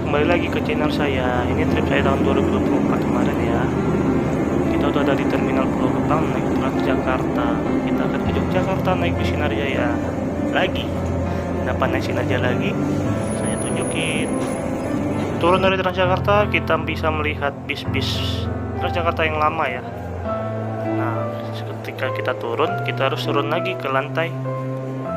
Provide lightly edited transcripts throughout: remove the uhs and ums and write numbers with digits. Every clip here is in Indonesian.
kembali lagi ke channel saya. Ini trip saya tahun 2024 kemarin ya. Kita udah ada di Terminal Pulau Gebang naik Transjakarta. Kita akan ke Yogyakarta naik bis Sinarjaya lagi. Kenapa naik Sinarjaya lagi? Saya tunjukin. Turun dari Transjakarta kita bisa melihat bis-bis Transjakarta yang lama ya. Nah, ketika kita turun, kita harus turun lagi ke lantai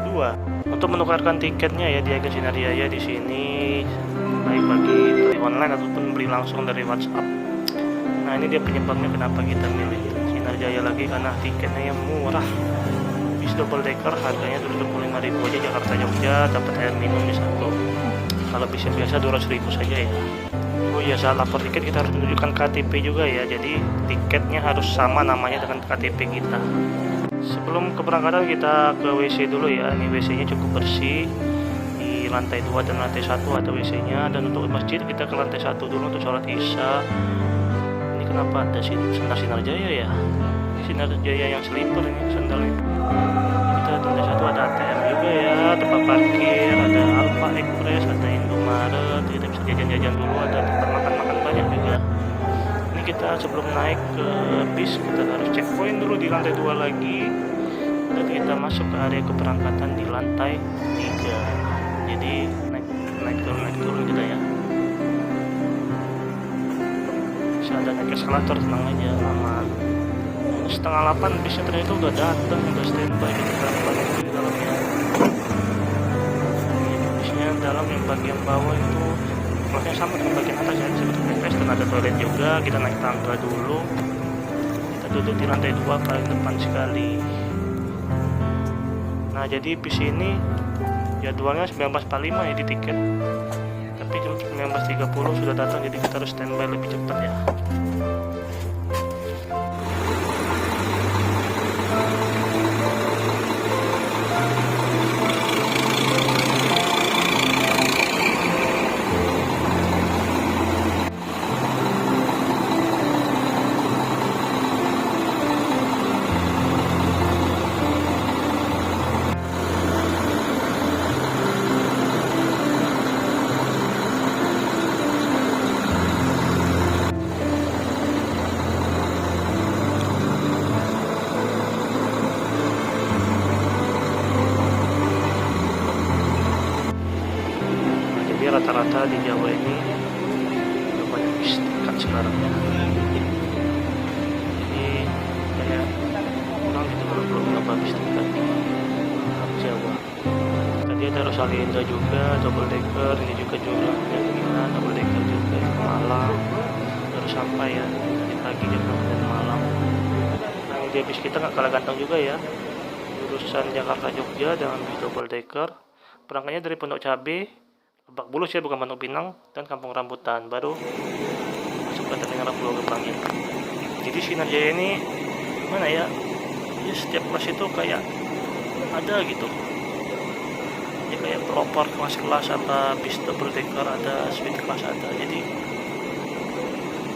2 untuk menukarkan tiketnya ya di agen Sinarjaya di sini. Baik bagi beli online ataupun beli langsung dari WhatsApp. Nah, ini dia penyebabnya kenapa kita milih Sinarjaya lagi, karena tiketnya yang murah. Bis double decker harganya 25.000 aja Jakarta Jogja, dapat air minum di satu. Kalau bis yang biasa 200.000 saja ya. Oh iya, saat lapor tiket kita harus menunjukkan KTP juga ya. Jadi tiketnya harus sama namanya dengan KTP kita. Sebelum keberangkatan kita ke WC dulu ya. Ini WC-nya cukup bersih. Di lantai 2 dan lantai 1 ada WC-nya, dan untuk masjid kita ke lantai 1 dulu untuk sholat Isya. Ini kenapa ada sandal Sinarjaya ya? Sinarjaya yang sleeper ini sandalnya. Kita di lantai 1 ada ATM juga ya, tempat parkir, ada Alfa Express, ada Indomaret. Kita bisa jajan-jajan dulu, ada tempat makan-makan banyak juga. Ini kita sebelum naik ke bis kita harus checkpoint dulu di lantai 2 lagi. Dan kita masuk ke area keberangkatan di lantai 3. Jadi naik turun kita ya. Bisa ada naik eskalator, tenang aja, aman. 7:30 bisnya ternyata udah datang, udah standby. Kita berangkat di dalamnya. Bisnya dalam yang bagian bawah itu kelasnya sama dengan bagian atas ya, seperti PPS, dan ada toilet juga. Kita naik tangga dulu. Kita duduk di lantai 2 paling depan sekali. Nah, jadi bis ini jadwalnya 19.45 ya di tiket, tapi jam 19.30 sudah datang, jadi kita harus standby lebih cepat ya. Rata-rata di Jawa ini udah banyak bis tingkat sekarang ya. Jadi kayak kurang gitu kalau belum nyoba bis tingkat di Jawa. Tadi ada Rosalinda juga, double decker. Ini juga jumlahnya gila, double decker juga ke Malang. Baru sampai ya tadi pagi jam 6 dari Malang. Nah, ini bis kita nggak kalah ganteng juga ya. Jurusan Jakarta Jogja dengan bis double decker. Berangkatnya dari Pondok Cabe, Lebak Bulus ya, bukan Pondok Pinang, dan Kampung Rambutan, baru masuk ke Terminal Pulau Gebang ini. Jadi Sinarjaya ini gimana ya? Ya setiap kelas itu kayak ada gitu. Ya kayak pelopor kelas-kelas, apa bis double decker ada, suite kelas ada. Jadi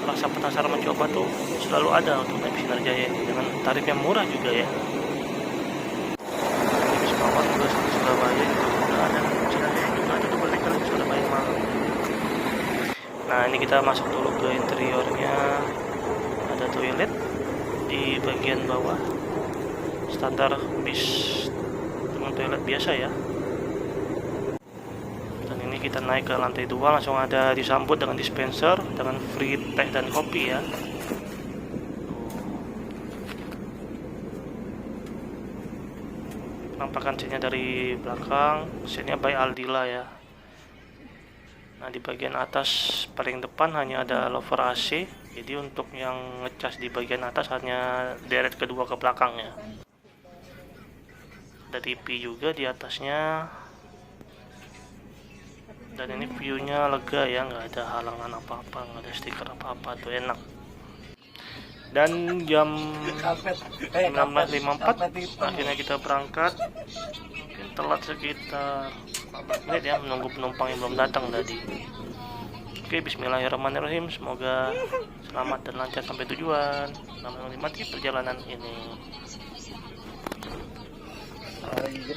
rasa penasaran mencoba tuh selalu ada untuk naik Sinarjaya ini, dengan tarif yang murah juga ya. Bis bawah juga di Surabaya juga ada, Sinarjaya juga ada double decker di Surabaya Malang. Nah, ini kita masuk dulu ke interiornya. Ada toilet di bagian bawah, standar bis dengan toilet biasa ya. Dan ini kita naik ke lantai 2, langsung ada disambut dengan dispenser dengan free teh dan kopi ya. Penampakan seatnya dari belakang, seatnya by Aldila ya. Nah, di bagian atas paling depan hanya ada lover AC, jadi untuk yang ngecas di bagian atas hanya deret kedua ke belakangnya. Ada TV juga di atasnya, dan ini viewnya lega ya, nggak ada halangan apa-apa, nggak ada stiker apa-apa, tuh enak. Dan jam 16.54 akhirnya kita berangkat. Mungkin telat sekitar 14 menit ya, menunggu penumpang yang belum datang tadi. Oke, bismillahirrahmanirrahim. Semoga selamat dan lancar sampai tujuan. Selamat menikmati perjalanan ini.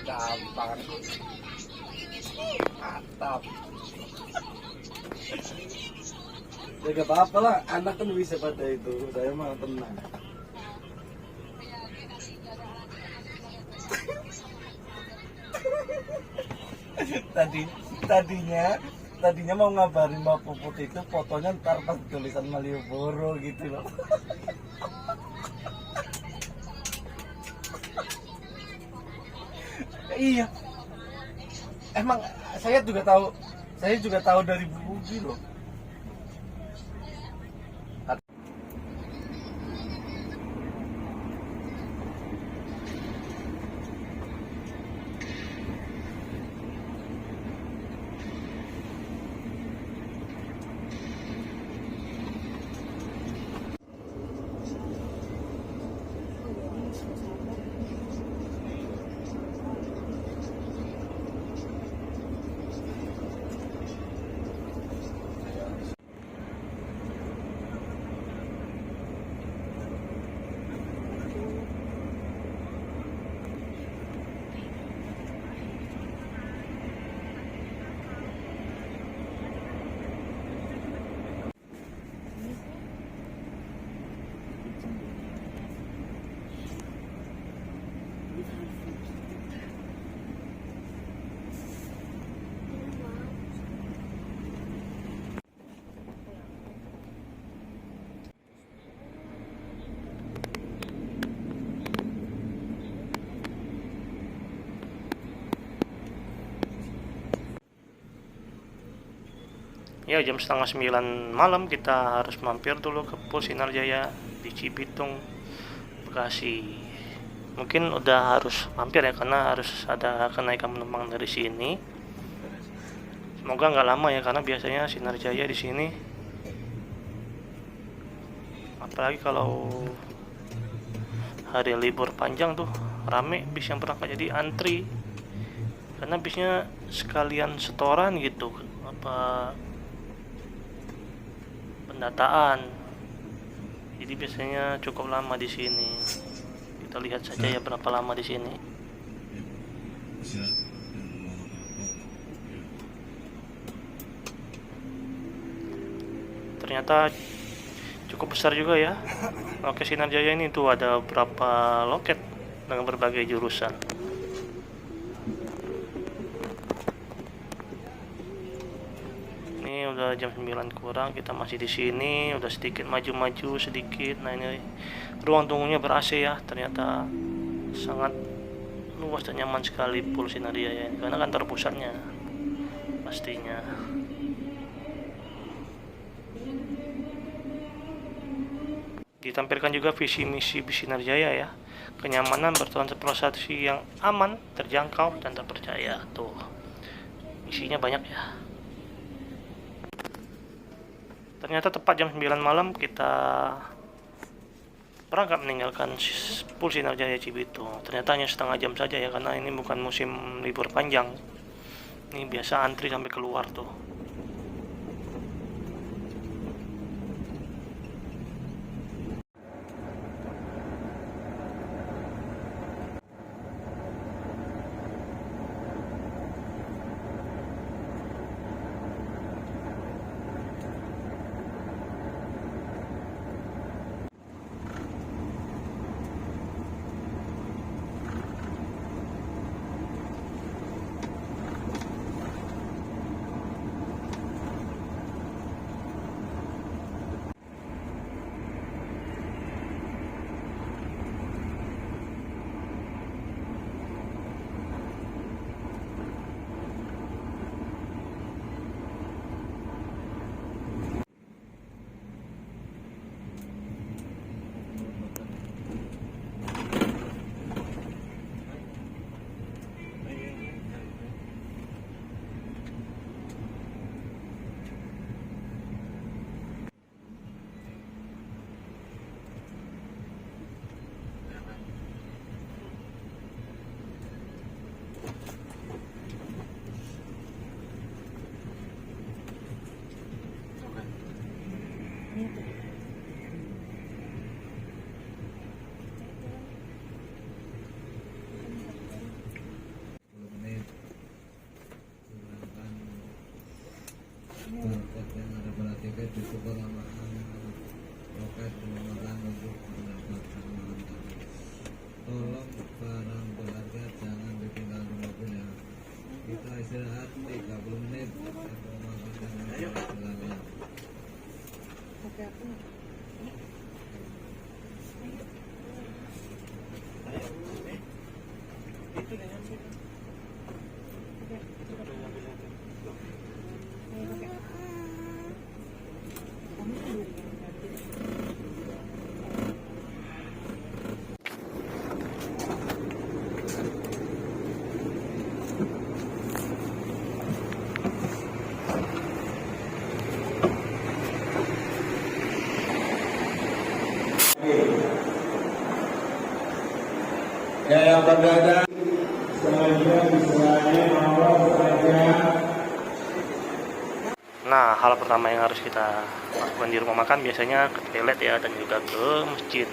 gampang. Mantap. Ya gak apa-apa lah, anak kan bisa pada itu. Saya mah tenang. Tadi tadinya mau ngabarin Mbak Puput itu fotonya ntar pas tulisan Malioboro gitu loh. Iya, emang saya juga tahu dari Bu Ugi loh. Ya, jam setengah 9 malam kita harus mampir dulu ke Pul Sinar Jaya di Cibitung, Bekasi. Mungkin udah harus mampir ya, karena harus ada kenaikan penumpang dari sini. Semoga nggak lama ya, karena biasanya Sinar Jaya di sini, apalagi kalau hari libur panjang tuh rame, bis yang berangkat jadi antri, karena bisnya sekalian setoran gitu, apa pendataan. Jadi biasanya cukup lama di sini. Kita lihat saja ya berapa lama di sini. Ternyata cukup besar juga ya. Oke, Sinar Jaya ini tuh ada berapa loket dengan berbagai jurusan. Ini udah jam 9 kurang, kita masih di sini, udah sedikit maju-maju sedikit. Nah, ini ruang tunggunya ber-AC ya. Ternyata sangat luas dan nyaman sekali Pul Sinar Jaya ini, karena kantor pusatnya pastinya. Ditampilkan juga visi misi Sinar Jaya ya. Kenyamanan bertransportasi yang aman, terjangkau dan terpercaya. Tuh, isinya banyak ya. Ternyata tepat jam 9 malam kita berangkat meninggalkan Pul Sinar Jaya Cibitung. Ternyata hanya setengah jam saja ya, karena ini bukan musim libur panjang. Ini biasa antri sampai keluar tuh. Berkat yang ada pada tiket cukup lama loket penyemprotan untuk mendapatkan malam tadi. Tolong barang berharga jangan ditinggal di mobil ya. Kita istirahat 30 menit atau makan dengan jalan-jalan. Ya yang berada sengaja misalnya Allah sengaja. Nah, hal pertama yang harus kita lakukan di rumah makan biasanya ke toilet ya, dan juga ke masjid.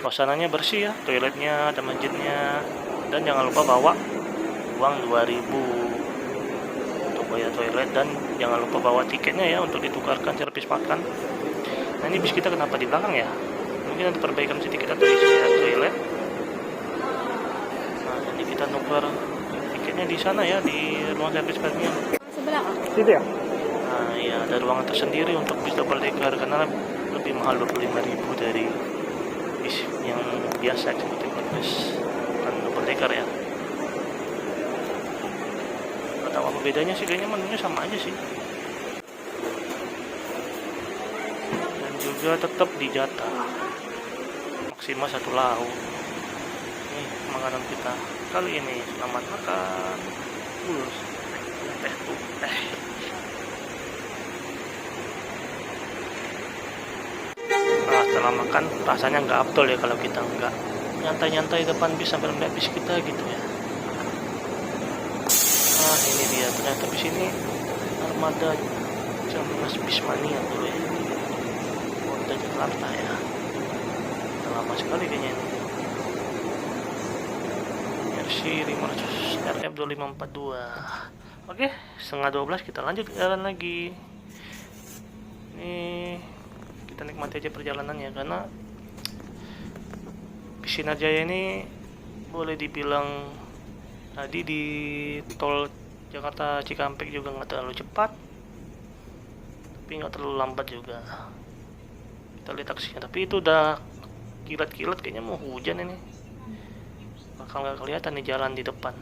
Suasananya bersih ya, toiletnya, ada masjidnya. Dan jangan lupa bawa uang 2000 untuk bayar toilet, dan jangan lupa bawa tiketnya ya untuk ditukarkan servis makan. Nah, ini bis kita kenapa di belakang ya? Mungkin ada perbaikan sedikit atau isi toilet. Nah, jadi kita nuker tiketnya di sana ya, di ruang servis parkirnya. Sebelah kah? Situ ya? Nah, ya ada ruangan tersendiri untuk bis double decker karena lebih mahal 25.000 dari bis yang biasa eksekutif bus, bukan double decker ya. Gak tahu apa bedanya sih, kayaknya menunya sama aja sih. Dan juga tetap dijatah maksimal 1 lauk. Nih makanan kita kali ini, selamat makan. Teh tuh, teh. Nah, setelah makan rasanya nggak afdol ya kalau kita nggak nyantai-nyantai depan bis sambil melihat bis kita gitu ya. Nah, ini dia ternyata bis ini armada Jamnas Bismania dulu ya, Kota Jakarta ya. Udah lama sekali kayaknya ini. Versi 500 RF2542. Oke, 11:30 kita lanjut jalan lagi. Ini kita nikmati aja perjalanannya, karena Sinar Jaya ini boleh dibilang tadi di tol Jakarta Cikampek juga nggak terlalu cepat, tapi nggak terlalu lambat juga. Kita lihat taksinya, tapi itu udah kilat-kilat, kayaknya mau hujan ini, bakal nggak kelihatan nih jalan di depan.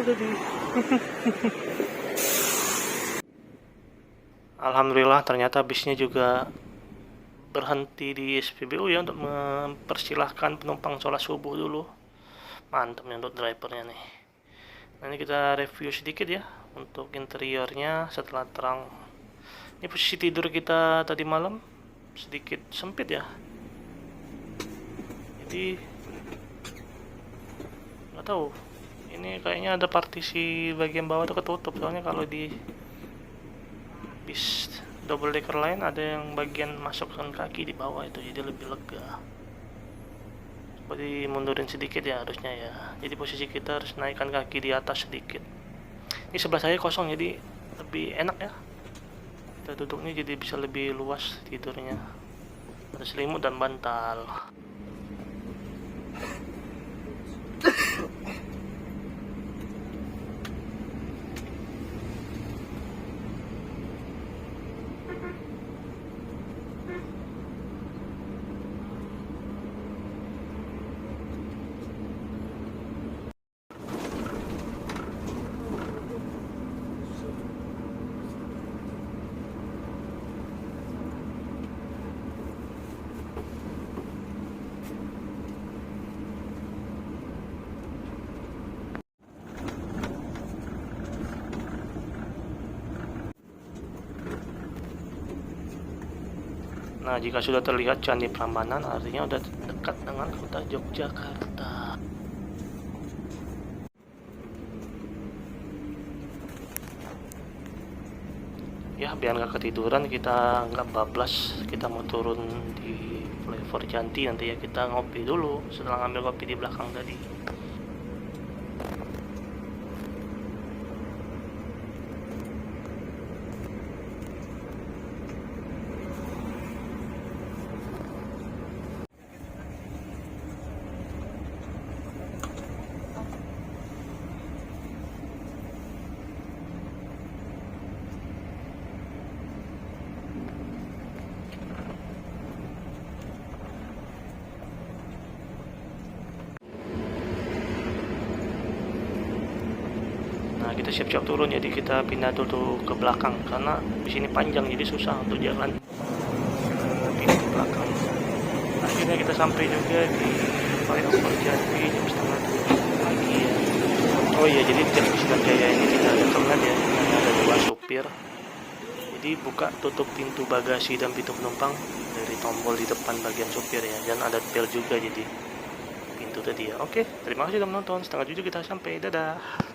Tadi. Alhamdulillah ternyata bisnya juga berhenti di SPBU ya, untuk mempersilahkan penumpang sholat subuh dulu. Mantap nih untuk drivernya nih. Nah, ini kita review sedikit ya untuk interiornya setelah terang. Ini posisi tidur kita tadi malam sedikit sempit ya, jadi nggak tahu, ini kayaknya ada partisi bagian bawah tuh ketutup, soalnya kalau di bis double decker lain ada yang bagian masukkan kaki di bawah itu, jadi lebih lega. Coba dimundurin sedikit ya harusnya ya, jadi posisi kita harus naikkan kaki di atas sedikit. Ini sebelah saya kosong jadi lebih enak ya, kita duduknya jadi bisa lebih luas tidurnya, ada selimut dan bantal. Nah, jika sudah terlihat Candi Prambanan, artinya sudah dekat dengan kota Yogyakarta. Ya, biar nggak ketiduran, kita nggak bablas, kita mau turun di Flavor Janti nanti ya, kita ngopi dulu setelah ngambil kopi di belakang tadi. Nah, kita siap-siap turun, jadi kita pindah dulu ke belakang karena di sini panjang jadi susah untuk jalan di belakang. Akhirnya kita sampai juga di Flyover Jati jam setengah 7 pagi ya. Oh iya, jadi di Jaya ini tidak ada toilet ya, hanya ada 2 supir. Jadi buka tutup pintu bagasi dan pintu penumpang dari tombol di depan bagian supir ya, dan ada bel juga jadi pintu tadi ya. Oke, terima kasih sudah menonton. Setengah 7 kita sampai, dadah.